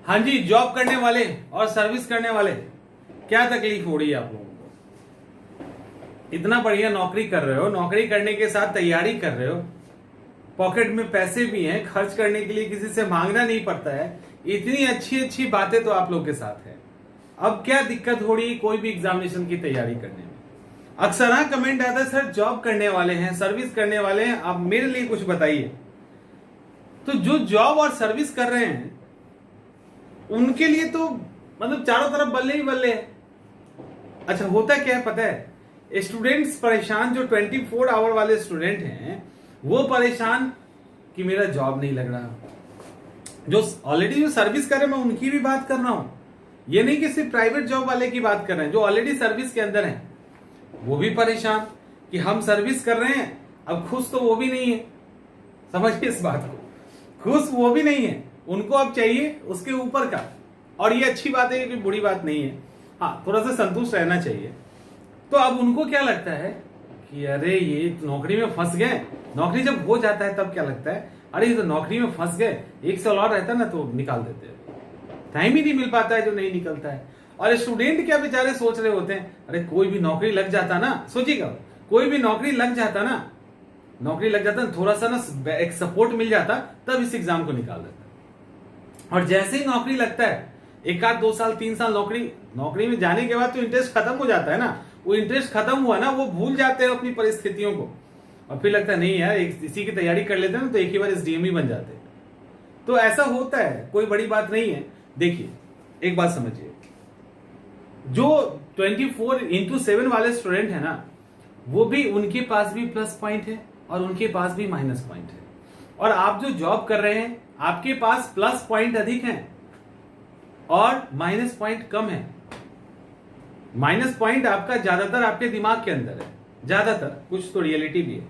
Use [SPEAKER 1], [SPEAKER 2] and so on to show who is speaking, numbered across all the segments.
[SPEAKER 1] हाँ जी, जॉब करने वाले और सर्विस करने वाले, क्या तकलीफ हो रही है आप लोगों को? इतना बढ़िया नौकरी कर रहे हो, नौकरी करने के साथ तैयारी कर रहे हो, पॉकेट में पैसे भी हैं, खर्च करने के लिए किसी से मांगना नहीं पड़ता है, इतनी अच्छी अच्छी बातें तो आप लोग के साथ है। अब क्या दिक्कत हो रही है कोई भी एग्जामिनेशन की तैयारी करने में? अक्सर हाँ कमेंट आता है, सर जॉब करने वाले हैं, सर्विस करने वाले हैं, आप मेरे लिए कुछ बताइए। तो जो जॉब और सर्विस कर रहे हैं उनके लिए तो मतलब चारों तरफ बल्ले ही बल्ले है। अच्छा, होता क्या है पता है? स्टूडेंट्स परेशान, जो 24 आवर वाले स्टूडेंट हैं वो परेशान कि मेरा जॉब नहीं लग रहा। जो ऑलरेडी जो सर्विस कर रहे हैं, मैं उनकी भी बात कर रहा हूं, ये नहीं कि सिर्फ प्राइवेट जॉब वाले की बात कर रहे हैं। जो ऑलरेडी सर्विस के अंदर हैं वो भी परेशान कि हम सर्विस कर रहे हैं, अब खुश तो वो भी नहीं है। समझिए इस बात को, खुश वो भी नहीं है, उनको अब चाहिए उसके ऊपर का। और ये अच्छी बात है, कोई बुरी बात नहीं है, हाँ थोड़ा सा संतुष्ट रहना चाहिए। तो अब उनको क्या लगता है कि अरे ये नौकरी में फंस गए। नौकरी जब हो जाता है तब क्या लगता है, अरे ये तो नौकरी में फंस गए, एक साल और रहता ना तो निकाल देते। टाइम ही नहीं मिल पाता है जो नहीं निकलता है। और स्टूडेंट क्या बेचारे सोच रहे होते हैं, अरे कोई भी नौकरी लग जाता ना, सोचिएगा कोई भी नौकरी लग जाता ना, थोड़ा सा ना एक सपोर्ट मिल जाता, तब इस एग्जाम को निकाल देता। और जैसे ही नौकरी लगता है, 1 आध 2 साल 3 साल नौकरी में जाने के बाद तो इंटरेस्ट खत्म हो जाता है ना। वो इंटरेस्ट खत्म हुआ ना, वो भूल जाते हैं अपनी परिस्थितियों को, और फिर लगता है नहीं यार इसी की तैयारी कर लेते हैं ना तो एक ही बार एसडीएम ही बन जाते हैं। तो ऐसा होता है, कोई बड़ी बात नहीं है। देखिए एक बात समझिए, जो 24/7 वाले स्टूडेंट है ना, वो भी, उनके पास भी प्लस पॉइंट है और उनके पास भी माइनस पॉइंट है। और आप जो जॉब कर रहे हैं, आपके पास प्लस पॉइंट अधिक हैं और माइनस पॉइंट कम है। माइनस पॉइंट आपका ज्यादातर आपके दिमाग के अंदर है, ज्यादातर, कुछ तो रियलिटी भी है।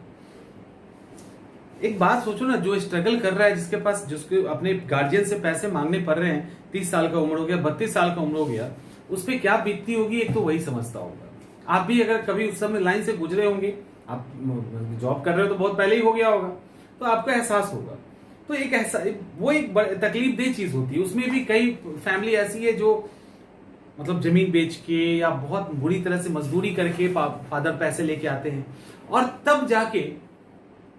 [SPEAKER 1] एक बात सोचो ना, जो स्ट्रगल कर रहा है, जिसके पास, जिसके अपने गार्जियन से पैसे मांगने पड़ रहे हैं, 30 साल का उम्र हो गया, 32 साल का उम्र हो गया, उस पर क्या बीतती होगी, एक तो वही समझता होगा। आप भी अगर कभी उस समय लाइन से गुजरे होंगे, आप जॉब कर रहे हो तो बहुत पहले ही हो गया होगा, तो आपको एहसास होगा। तो एक ऐसा, वो एक तकलीफ देह चीज होती है। उसमें भी कई फैमिली ऐसी है जो मतलब जमीन बेच के या बहुत बुरी तरह से मजदूरी करके फादर पैसे लेके आते हैं, और तब जाके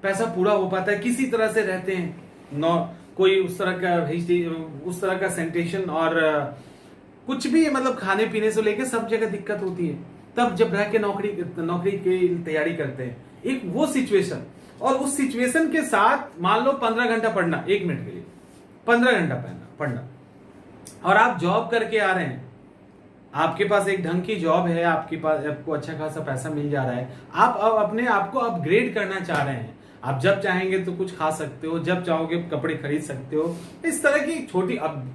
[SPEAKER 1] पैसा पूरा हो पाता है, किसी तरह से रहते हैं। कोई उस तरह का सेंटेशन और कुछ भी, मतलब खाने पीने से लेके सब जगह दिक्कत होती है। तब जब रह के नौकरी की तैयारी करते हैं, एक वो सिचुएशन, और उस सिचुएशन के साथ मान लो 15 घंटा पढ़ना, 1 मिनट के लिए 15 घंटा पढ़ना, और आप जॉब करके आ रहे हैं, आपके पास एक ढंग की जॉब है, आपके पास, आपको अच्छा खासा पैसा मिल जा रहा है, आप अब अपने आप को अपग्रेड करना चाह रहे हैं। आप जब चाहेंगे तो कुछ खा सकते हो, जब चाहोगे कपड़े खरीद सकते हो। इस तरह की छोटी, अब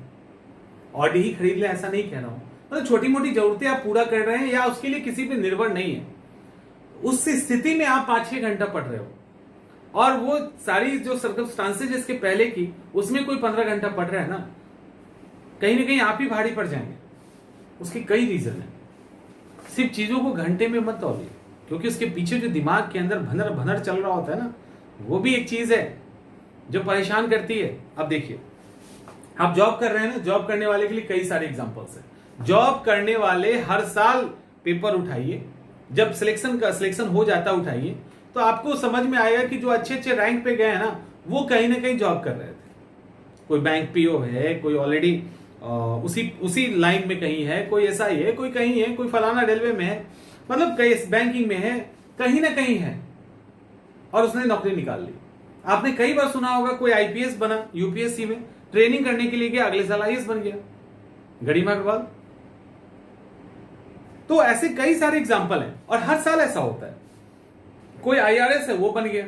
[SPEAKER 1] ऑडी ही खरीद ले ऐसा नहीं कह रहा हूं, मतलब छोटी मोटी जरूरतें आप पूरा कर रहे हैं, या उसके लिए किसी पे निर्भर नहीं है। उस स्थिति में आप 5-6 घंटा पढ़ रहे हो, और वो सारी जो सर्कमस्टांसेस इसके पहले की, उसमें कोई 15 घंटा पढ़ रहा है ना कहीं आप ही भारी पड़ जाएंगे। उसके कई रीजन है, सिर्फ चीजों को घंटे में मत तौलिए, क्योंकि उसके पीछे जो दिमाग के अंदर भनर भनर चल रहा होता है ना, वो भी एक चीज है जो परेशान करती है। अब देखिए, आप जॉब कर रहे हैं ना, जॉब करने वाले के लिए कई सारे एग्जांपल्स हैं। जॉब करने वाले हर साल पेपर उठाइए, जब सिलेक्शन हो जाता उठाइए, तो आपको समझ में आएगा कि जो अच्छे अच्छे रैंक पे गए हैं ना, वो कहीं ना कहीं जॉब कर रहे थे। कोई बैंक पीओ है, कोई ऑलरेडी उसी लाइन में कहीं है, कोई एसआई है, कोई कहीं है, कोई फलाना रेलवे में है, मतलब कई बैंकिंग में है, कहीं ना कहीं है, और उसने नौकरी निकाल ली। आपने कई बार सुना होगा, कोई आईपीएस बना, यूपीएससी में ट्रेनिंग करने के लिए गया, अगले साल आईएएस बन गया, गरिमा के बाद। तो ऐसे कई सारे एग्जाम्पल हैं, और हर साल ऐसा होता है। कोई आईआरएस है, वो बन गया।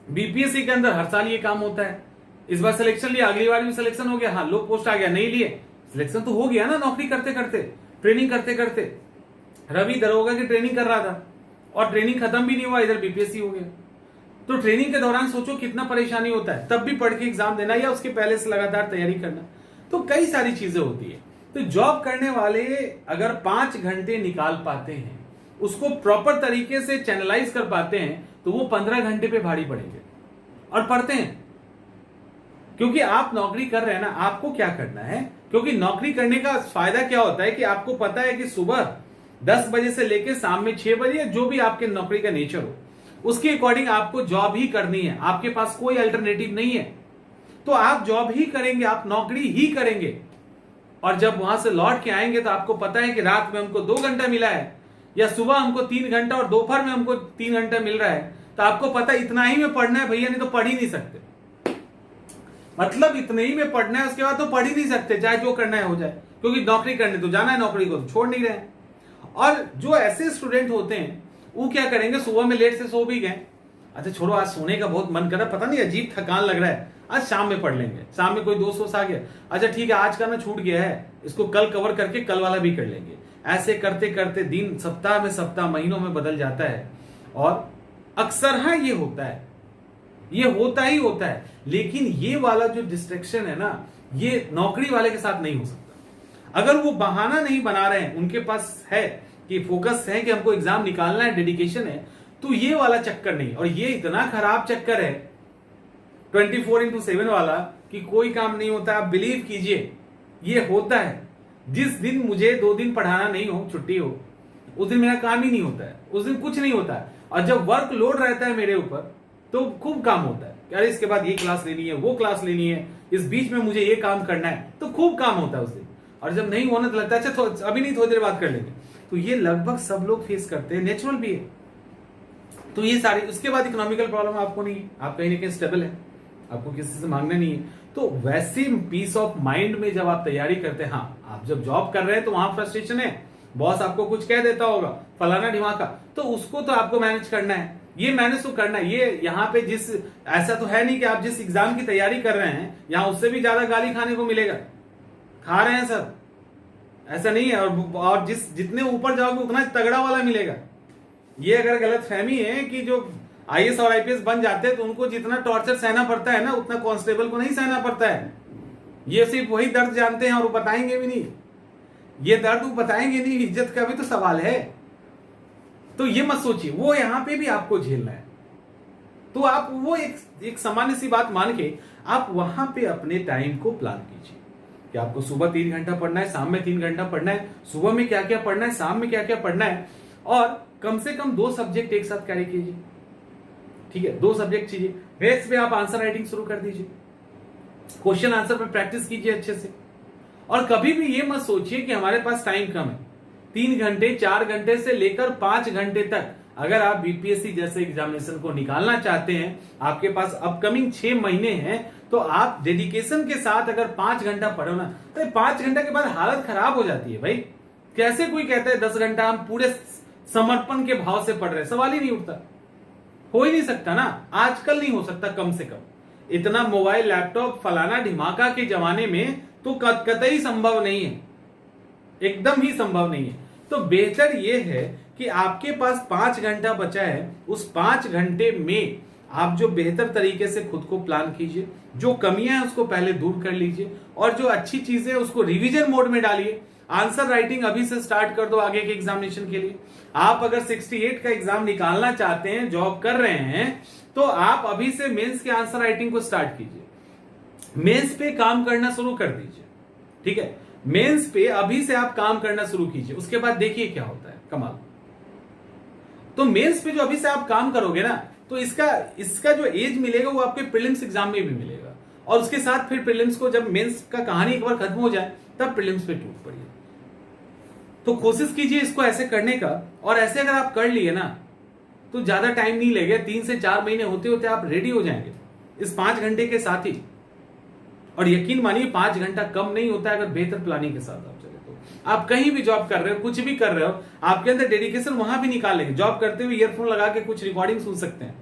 [SPEAKER 1] बीपीएससी के अंदर हर साल ये काम होता है। इस बार सिलेक्शन लिया, अगली बार भी सिलेक्शन हो गया, हाँ लो पोस्ट आ गया, नहीं लिए, सिलेक्शन तो हो गया ना, नौकरी करते करते, ट्रेनिंग करते करते। रवि दरोगा की ट्रेनिंग कर रहा था, और ट्रेनिंग खत्म भी नहीं हुआ, इधर बीपीएससी हो गया। तो ट्रेनिंग के दौरान सोचो कितना परेशानी होता है, तब भी पढ़ के एग्जाम देना, या उसके पहले से लगातार तैयारी करना। तो कई सारी चीजें होती है। तो जॉब करने वाले अगर 5 घंटे निकाल पाते हैं, उसको प्रॉपर तरीके से चैनलाइज कर पाते हैं, तो वो 15 घंटे पे भारी पड़ेंगे, और पढ़ते हैं। क्योंकि आप नौकरी कर रहे हैं ना, आपको क्या करना है, क्योंकि नौकरी करने का फायदा क्या होता है कि आपको पता है कि सुबह 10 बजे से लेकर शाम में 6 बजे जो भी आपके नौकरी का नेचर हो उसके अकॉर्डिंग आपको जॉब ही करनी है, आपके पास कोई अल्टरनेटिव नहीं है। तो आप जॉब ही करेंगे, आप नौकरी ही करेंगे। और जब वहां से लौट के आएंगे तो आपको पता है कि रात में हमको 2 घंटा मिला है या सुबह हमको 3 घंटा और दोपहर में हमको 3 घंटा मिल रहा है, तो आपको पता इतना ही में पढ़ना है भैया, नहीं तो पढ़ ही नहीं सकते। मतलब इतने ही में पढ़ना है, उसके बाद तो पढ़ ही नहीं सकते, चाहे जो करना है हो जाए, क्योंकि नौकरी करने तो जाना है, नौकरी को तो छोड़ नहीं रहे हैं। और जो ऐसे स्टूडेंट होते हैं वो क्या करेंगे, सुबह में लेट से सो भी गए, अच्छा छोड़ो आज सोने का बहुत मन कर रहा है, पता नहीं अजीब थकान लग रहा है, आज शाम में पढ़ लेंगे, शाम में कोई दोस्त आ गया, अच्छा ठीक है आज का ना छूट गया है, इसको कल कवर करके कल वाला भी कर लेंगे। ऐसे करते करते दिन सप्ताह में सप्ताह महीनों में बदल जाता है। और अक्सर हाँ ये होता है, ये होता ही होता है। लेकिन ये वाला जो डिस्ट्रैक्शन है ना, ये नौकरी वाले के साथ नहीं हो सकता। अगर वो बहाना नहीं बना रहे हैं, उनके पास है कि फोकस है कि हमको एग्जाम निकालना है, डेडिकेशन है, तो ये वाला चक्कर नहीं। और ये इतना खराब चक्कर है 24/7 वाला कि कोई काम नहीं होता। आप बिलीव कीजिए ये होता है। जिस दिन मुझे 2 दिन पढ़ाना नहीं हो, छुट्टी हो, उस दिन मेरा काम ही नहीं होता है, उस दिन कुछ नहीं होता है। और जब वर्क लोड रहता है मेरे ऊपर तो खूब काम होता है, अरे इसके बाद ये क्लास लेनी है, वो क्लास लेनी है, इस बीच में मुझे ये काम करना है, तो खूब काम होता है उस दिन। और जब नहीं होना तो लगता है अच्छा अभी नहीं, थोड़ी देर बात कर लेंगे। तो ये लगभग सब लोग फेस करते हैं, नेचुरल भी है। तो ये सारी, उसके बाद इकोनॉमिकल प्रॉब्लम आपको नहीं है, आप कहीं ना कहीं स्टेबल है, आपको किसी से मांगना नहीं है। तो वैसे पीस ऑफ माइंड में जब आप तैयारी करते हैं, हाँ आप जब जॉब कर रहे हैं तो वहां फ्रस्ट्रेशन है, बॉस आपको कुछ कह देता होगा फलाना ढिमाका, तो उसको तो आपको मैनेज करना है, ये मैनेज तो करना है। ये यहाँ पे जिस, ऐसा तो है नहीं कि आप जिस एग्जाम की तैयारी कर रहे हैं यहां उससे भी ज्यादा गाली खाने को मिलेगा, खा रहे हैं सर, ऐसा नहीं है। और जितने ऊपर जाओगे उतना तगड़ा वाला मिलेगा। ये अगर गलत फहमी है कि जो आईएएस और आईपीएस बन जाते हैं तो उनको जितना टॉर्चर सहना पड़ता है ना, उतना कांस्टेबल को नहीं सहना पड़ता है। ये सिर्फ वही दर्द जानते हैं और वो बताएंगे भी नहीं, ये दर्द वो बताएंगे नहीं, इज्जत का भी तो सवाल है। तो ये मत सोचिए, वो यहां पे भी आपको झेलना है। तो आप वो एक सामान्य सी बात मान के आप वहां पे अपने टाइम को प्लान कीजिए कि आपको सुबह 3 घंटा पढ़ना है, शाम में 3 घंटा पढ़ना है, सुबह में क्या क्या पढ़ना है, शाम में क्या क्या पढ़ना है, और कम से कम 2 सब्जेक्ट एक साथ कैरी कीजिए। ठीक है, 2 सब्जेक्ट कीजिए। बेस पे आप आंसर राइटिंग शुरू कर दीजिए, क्वेश्चन आंसर पे प्रैक्टिस कीजिए अच्छे से। और कभी भी ये मत सोचिए कि हमारे पास टाइम कम है। 3 घंटे 4 घंटे से लेकर 5 घंटे तक अगर आप बीपीएससी जैसे एग्जामिनेशन को निकालना चाहते हैं, आपके पास अपकमिंग 6 महीने हैं, तो आप डेडिकेशन के साथ अगर 5 घंटा पढ़ो ना, तो 5 घंटे के बाद हालत खराब हो जाती है भाई। कैसे कोई कहता है 10 घंटा हम पूरे समर्पण के भाव से पढ़ रहे हैं, सवाल ही नहीं उठता, हो ही नहीं सकता ना, आजकल नहीं हो सकता। कम से कम इतना मोबाइल लैपटॉप फलाना ढिमाका के जमाने में तो कतई संभव नहीं है, एकदम ही संभव नहीं है। तो बेहतर यह है कि आपके पास 5 घंटा बचा है, उस 5 घंटे में आप जो बेहतर तरीके से खुद को प्लान कीजिए, जो कमियां हैं उसको पहले दूर कर लीजिए, और जो अच्छी चीजें हैं उसको रिवीजन मोड में डालिए। आंसर राइटिंग अभी से स्टार्ट कर दो आगे के एग्जामिनेशन के लिए। आप अगर 68 का एग्जाम निकालना चाहते हैं, जॉब कर रहे हैं, तो आप अभी से मेंस के आंसर राइटिंग को स्टार्ट कीजिए, मेंस पे काम करना शुरू कर दीजिए। ठीक है, मेंस पे अभी से आप काम करना शुरू कीजिए, उसके बाद देखिए क्या होता है कमाल। तो मेंस पे जो अभी से आप काम करोगे ना, तो इसका जो एज मिलेगा वो आपके प्रीलिम्स एग्जाम में भी मिलेगा, और उसके साथ फिर प्रीलिम्स को, जब मेंस का कहानी एक बार खत्म हो जाए तब प्रीलिम्स पे टूट पड़िए। तो कोशिश कीजिए इसको ऐसे करने का, और ऐसे अगर आप कर लिए ना तो ज्यादा टाइम नहीं लगेगा, 3 से 4 महीने होते होते आप रेडी हो जाएंगे इस 5 घंटे के साथ ही। और यकीन मानिए 5 घंटा कम नहीं होता है अगर बेहतर प्लानिंग के साथ आप चले तो। आप कहीं भी जॉब कर रहे हो, कुछ भी कर रहे हो, आपके अंदर डेडिकेशन वहां भी निकाल लेंगे। जॉब करते हुए ईयरफोन लगा के कुछ रिकॉर्डिंग सुन सकते हैं,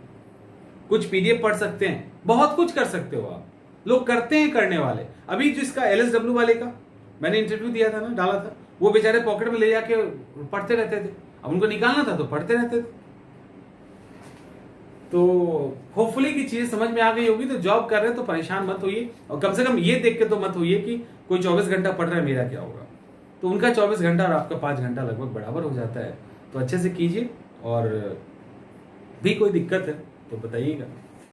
[SPEAKER 1] कुछ पीडीएफ पढ़ सकते हैं, बहुत कुछ कर सकते हो आप। लोग करते हैं करने वाले। अभी जो इसका एलएसडब्ल्यू वाले का मैंने इंटरव्यू दिया था ना, डाला था, वो बेचारे पॉकेट में ले जाके पढ़ते रहते थे। अब उनको निकालना था तो पढ़ते रहते थे। तो होपफुली की चीजें समझ में आ गई होगी। तो जॉब कर रहे हैं तो परेशान मत होइए, और कम से कम ये देख के तो मत होइए कि कोई 24 घंटा पढ़ रहा है, मेरा क्या होगा। तो उनका 24 घंटा और आपका 5 घंटा लगभग बराबर हो जाता है। तो अच्छे से कीजिए, और भी कोई दिक्कत है तो बताइएगा।